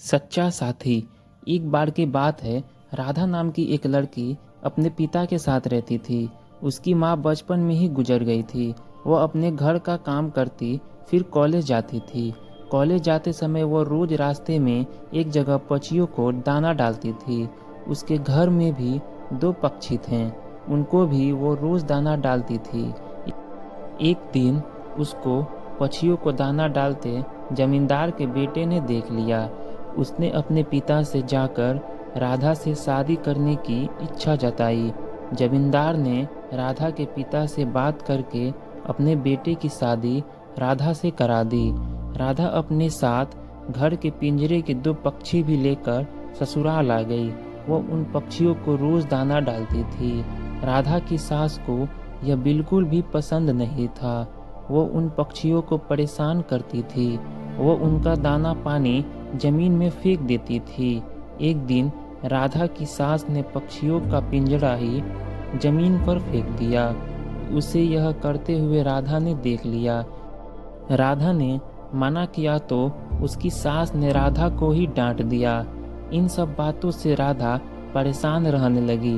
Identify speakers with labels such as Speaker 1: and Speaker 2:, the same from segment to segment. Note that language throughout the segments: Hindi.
Speaker 1: सच्चा साथी। एक बार की बात है, राधा नाम की एक लड़की अपने पिता के साथ रहती थी। उसकी माँ बचपन में ही गुजर गई थी। वह अपने घर का काम करती, फिर कॉलेज जाती थी। कॉलेज जाते समय वह रोज रास्ते में एक जगह पक्षियों को दाना डालती थी। उसके घर में भी दो पक्षी थे, उनको भी वो रोज दाना डालती थी। एक दिन उसको पक्षियों को दाना डालते जमींदार के बेटे ने देख लिया। उसने अपने पिता से जाकर राधा से शादी करने की इच्छा जताई। जमींदार ने राधा के पिता से बात करके अपने बेटे की शादी राधा से करा दी। राधा अपने साथ घर के पिंजरे के दो पक्षी भी लेकर ससुराल आ गई। वह उन पक्षियों को रोज दाना डालती थी। राधा की सास को यह बिल्कुल भी पसंद नहीं था। वो उन पक्षियों को परेशान करती थी। वो उनका दाना पानी जमीन में फेंक देती थी। एक दिन राधा की सास ने पक्षियों का पिंजरा ही जमीन पर फेंक दिया। उसे यह करते हुए राधा ने देख लिया। राधा ने मना किया तो उसकी सास ने राधा को ही डांट दिया। इन सब बातों से राधा परेशान रहने लगी।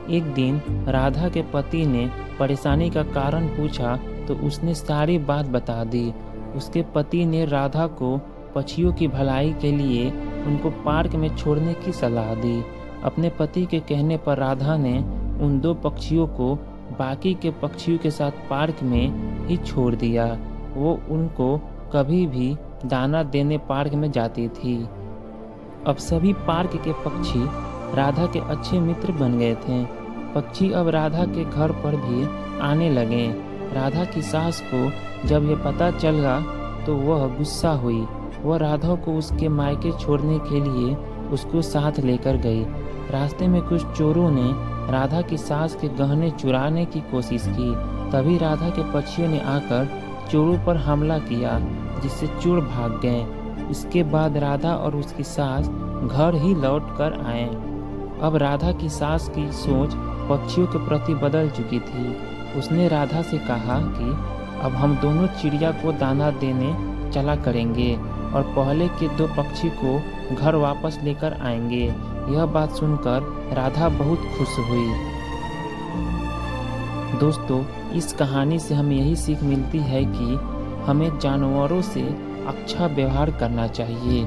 Speaker 1: एक दिन राधा के पति ने परेशानी का कारण पूछा तो उसने सारी बात बता दी। उसके पति ने राधा को पक्षियों की भलाई के लिए उनको पार्क में छोड़ने की सलाह दी। अपने पति के कहने पर राधा ने उन दो पक्षियों को बाकी के पक्षियों के साथ पार्क में ही छोड़ दिया। वो उनको कभी भी दाना देने पार्क में जाती थी। अब सभी पार्क के पक्षी राधा के अच्छे मित्र बन गए थे। पक्षी अब राधा के घर पर भी आने लगे। राधा की सास को जब यह पता चला तो वह गुस्सा हुई। वह राधा को उसके मायके छोड़ने के लिए उसको साथ लेकर गई। रास्ते में कुछ चोरों ने राधा की सास के गहने चुराने की कोशिश की। तभी राधा के पक्षियों ने आकर चोरों पर हमला किया, जिससे चोर भाग गए। इसके बाद राधा और उसकी सास घर ही लौट कर आए। अब राधा की सास की सोच पक्षियों के प्रति बदल चुकी थी। उसने राधा से कहा कि अब हम दोनों चिड़िया को दाना देने चला करेंगे और पहले के दो पक्षी को घर वापस लेकर आएंगे। यह बात सुनकर राधा बहुत खुश हुई। दोस्तों, इस कहानी से हमें यही सीख मिलती है कि हमें जानवरों से अच्छा व्यवहार करना चाहिए।